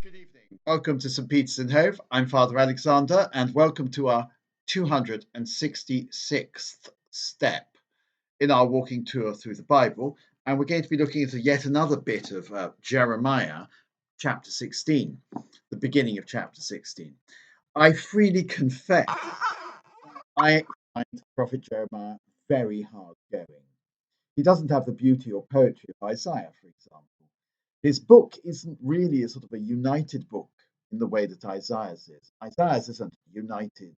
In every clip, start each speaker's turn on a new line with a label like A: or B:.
A: Good evening. Welcome to St. Peter's in Hove. I'm Father Alexander, and welcome to our 266th step in our walking tour through the Bible. And we're going to be looking at yet another bit of Jeremiah, chapter 16, the beginning of chapter 16. I freely confess I find the prophet Jeremiah very hard going. He doesn't have the beauty or poetry of Isaiah, for example. His book isn't really a sort of a united book in the way that Isaiah's is. Isaiah's isn't united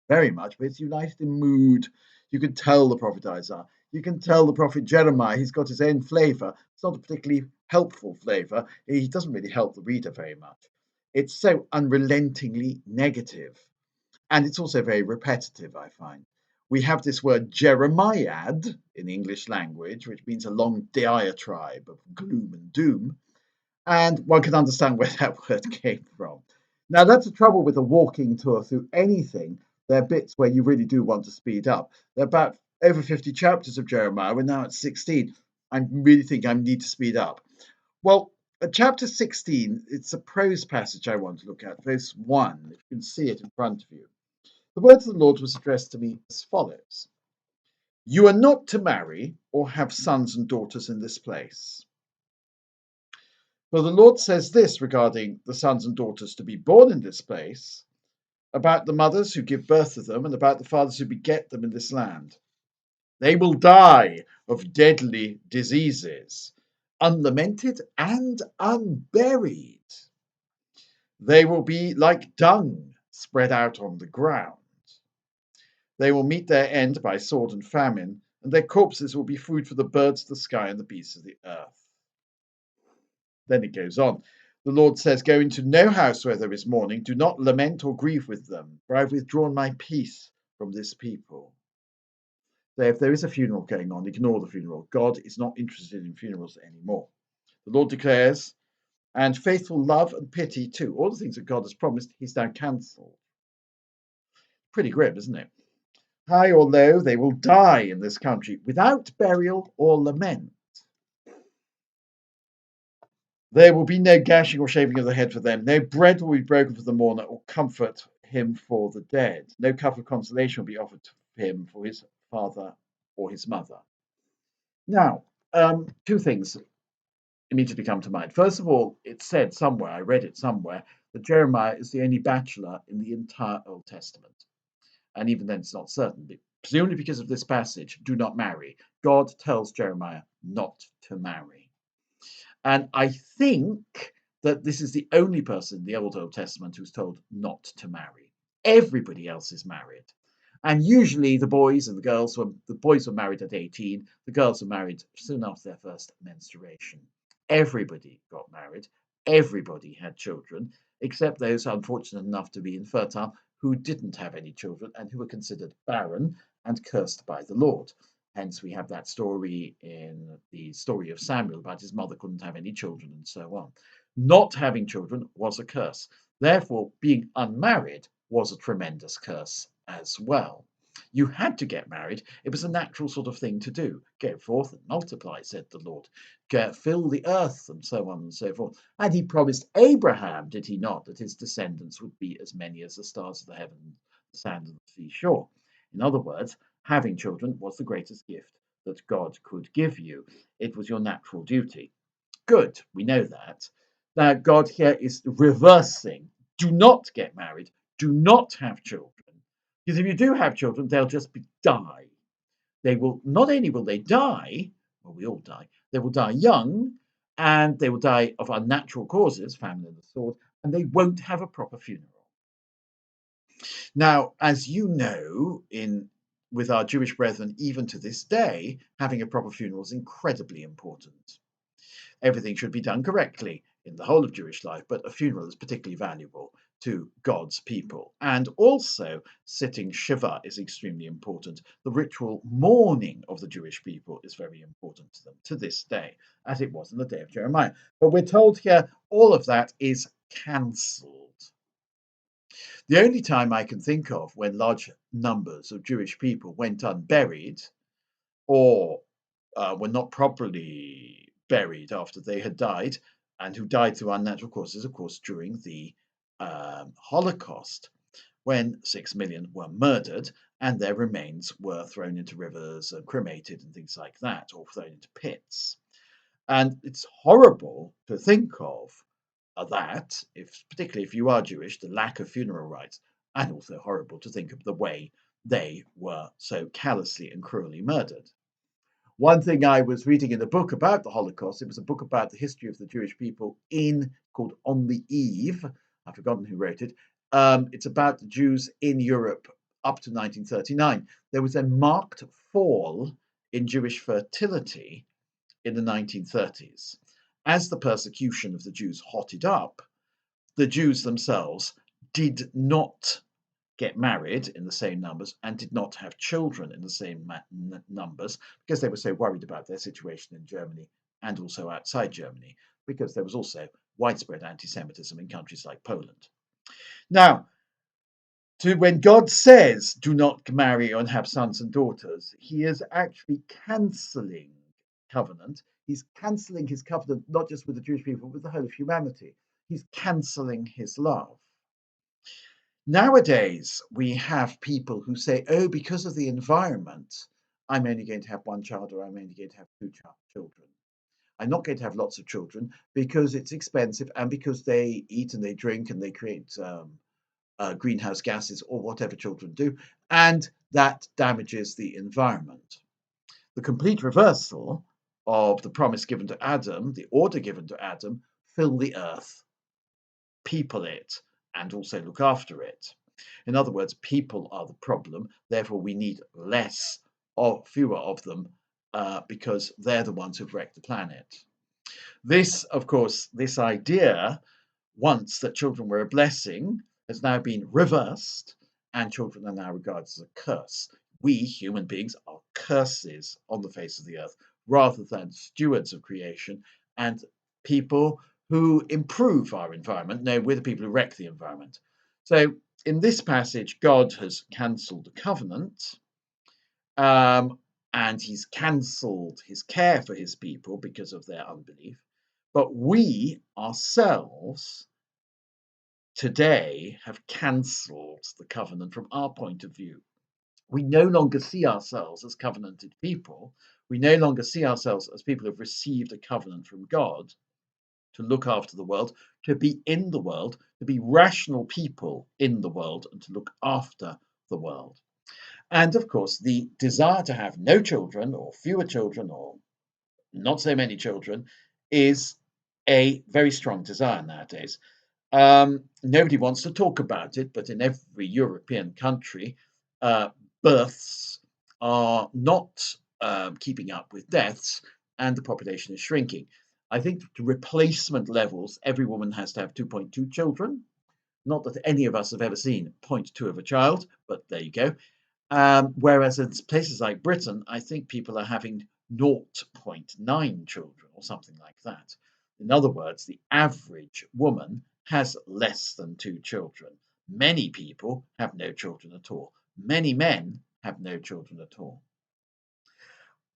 A: very much, but it's united in mood. You can tell the prophet Isaiah. You can tell the prophet Jeremiah. He's got his own flavour. It's not a particularly helpful flavour. He doesn't really help the reader very much. It's so unrelentingly negative. And it's also very repetitive, I find. We have this word Jeremiad in the English language, which means a long diatribe of gloom and doom. And one can understand where that word came from. Now, that's the trouble with a walking tour through anything. There are bits where you really do want to speed up. There are about over 50 chapters of Jeremiah. We're now at 16. I really think I need to speed up. Well, chapter 16, it's a prose passage I want to look at, verse 1. You can see it in front of you. The words of the Lord was addressed to me as follows: You are not to marry or have sons and daughters in this place. For the Lord says this regarding the sons and daughters to be born in this place, about the mothers who give birth to them, and about the fathers who beget them in this land. They will die of deadly diseases, unlamented and unburied. They will be like dung spread out on the ground. They will meet their end by sword and famine, and their corpses will be food for the birds of the sky and the beasts of the earth. Then it goes on. The Lord says, Go into no house where there is mourning. Do not lament or grieve with them, for I have withdrawn my peace from this people. So if there is a funeral going on, ignore the funeral. God is not interested in funerals anymore. The Lord declares, and faithful love and pity too. All the things that God has promised, he's now cancelled. Pretty grim, isn't it? High or low, they will die in this country without burial or lament. There will be no gashing or shaving of the head for them. No bread will be broken for the mourner or comfort him for the dead. No cup of consolation will be offered to him for his father or his mother. Now, two things immediately come to mind. First of all, it's said somewhere, I read it somewhere, that Jeremiah is the only bachelor in the entire Old Testament. And even then, it's not certain. Presumably because of this passage, do not marry. God tells Jeremiah not to marry. And I think that this is the only person in the Old Testament who's told not to marry. Everybody else is married. And usually the boys and the boys were married at 18, the girls were married soon after their first menstruation. Everybody got married, everybody had children, except those unfortunate enough to be infertile who didn't have any children and who were considered barren and cursed by the Lord. Hence, we have that story in the story of Samuel about his mother couldn't have any children and so on. Not having children was a curse. Therefore, being unmarried was a tremendous curse as well. You had to get married. It was a natural sort of thing to do. Go forth and multiply, said the Lord. Fill the earth, and so on and so forth. And he promised Abraham, did he not, that his descendants would be as many as the stars of the heaven, the sand of the seashore. In other words, having children was the greatest gift that God could give you. It was your natural duty. Good, we know that. Now, God here is reversing. Do not get married. Do not have children. Because if you do have children, they'll just die. They will not only will they die, well, we all die, they will die young, and they will die of unnatural causes, famine and the sword, and they won't have a proper funeral. Now, as you know, with our Jewish brethren, even to this day, having a proper funeral is incredibly important. Everything should be done correctly in the whole of Jewish life, but a funeral is particularly valuable to God's people. And also, sitting Shiva is extremely important. The ritual mourning of the Jewish people is very important to them to this day, as it was in the day of Jeremiah. But we're told here all of that is cancelled. The only time I can think of when large numbers of Jewish people went unburied or were not properly buried after they had died and who died through unnatural causes, of course, during the Holocaust, when 6 million were murdered and their remains were thrown into rivers and cremated and things like that, or thrown into pits. And it's horrible to think of that, particularly if you are Jewish, the lack of funeral rites, and also horrible to think of the way they were so callously and cruelly murdered. One thing I was reading in a book about the Holocaust, it was a book about the history of the Jewish people called On the Eve. I've forgotten who wrote it. It's about the Jews in Europe up to 1939. There was a marked fall in Jewish fertility in the 1930s. As the persecution of the Jews hotted up, the Jews themselves did not get married in the same numbers and did not have children in the same numbers because they were so worried about their situation in Germany and also outside Germany, because there was also widespread anti-Semitism in countries like Poland. Now, when God says, do not marry and have sons and daughters, he is actually cancelling covenant. He's cancelling his covenant, not just with the Jewish people, but with the whole of humanity. He's cancelling his love. Nowadays, we have people who say, oh, because of the environment, I'm only going to have one child, or I'm only going to have two children. I'm not going to have lots of children because it's expensive and because they eat and they drink and they create greenhouse gases or whatever children do, and that damages the environment. The complete reversal of the promise given to Adam, the order given to Adam, fill the earth, people it, and also look after it. In other words, people are the problem, therefore we need fewer of them, because they're the ones who've wrecked the planet. This, of course, this idea, once that children were a blessing, has now been reversed, and children are now regarded as a curse. We, human beings, are curses on the face of the earth, rather than stewards of creation and people who improve our environment. No, we're the people who wreck the environment. So in this passage, God has cancelled the covenant, and he's cancelled his care for his people because of their unbelief. But we ourselves today have cancelled the covenant from our point of view. We no longer see ourselves as covenanted people. We no longer see ourselves as people who have received a covenant from God to look after the world, to be in the world, to be rational people in the world, and to look after the world. And of course, the desire to have no children or fewer children or not so many children is a very strong desire nowadays. Nobody wants to talk about it, but in every European country, births are not keeping up with deaths, and the population is shrinking. I think to replacement levels, every woman has to have 2.2 children. Not that any of us have ever seen 0.2 of a child, but there you go. Whereas in places like Britain, I think people are having 0.9 children or something like that. In other words, the average woman has less than 2 children. Many people have no children at all. Many men have no children at all.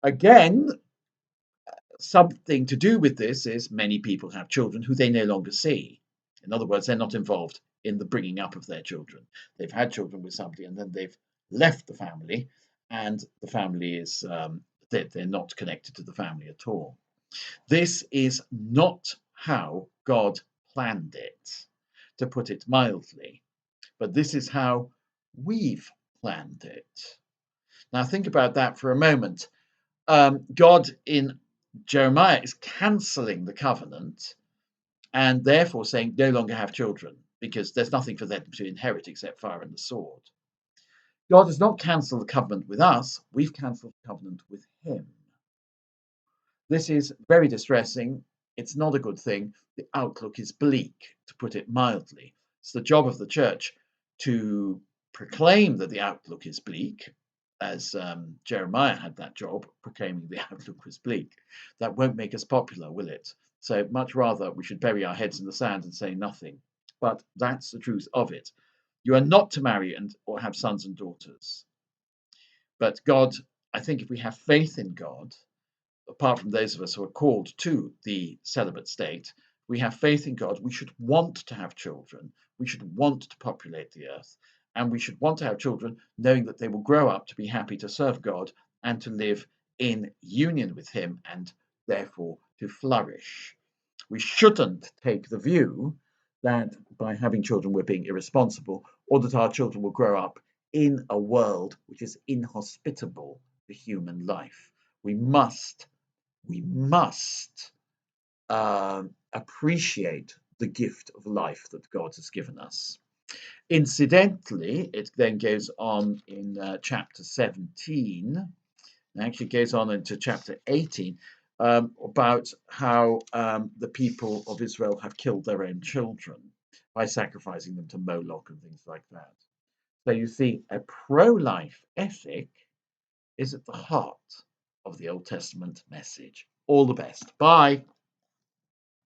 A: Again, something to do with this is many people have children who they no longer see. In other words, they're not involved in the bringing up of their children. They've had children with somebody and then they've left the family, and the family is they're not connected to the family at all. This is not how God planned it, to put it mildly, but this is how we've planned it. Now think about that for a moment. God in Jeremiah is cancelling the covenant and therefore saying no longer have children because there's nothing for them to inherit except fire and the sword. God has not cancelled the covenant with us, we've cancelled the covenant with him. This is very distressing. It's not a good thing. The outlook is bleak, to put it mildly. It's the job of the church to proclaim that the outlook is bleak, as Jeremiah had that job, proclaiming the outlook was bleak. That won't make us popular, will it? So much rather we should bury our heads in the sand and say nothing. But that's the truth of it. You are not to marry or have sons and daughters. But God, I think if we have faith in God, apart from those of us who are called to the celibate state, we have faith in God, we should want to have children, we should want to populate the earth, and we should want to have children knowing that they will grow up to be happy to serve God and to live in union with Him and therefore to flourish. We shouldn't take the view that by having children we're being irresponsible, or that our children will grow up in a world which is inhospitable to human life. We must appreciate the gift of life that God has given us. Incidentally, it then goes on in chapter 17, and actually goes on into chapter 18, about how the people of Israel have killed their own children by sacrificing them to Moloch and things like that. So you see, a pro-life ethic is at the heart of the Old Testament message. All the best. Bye.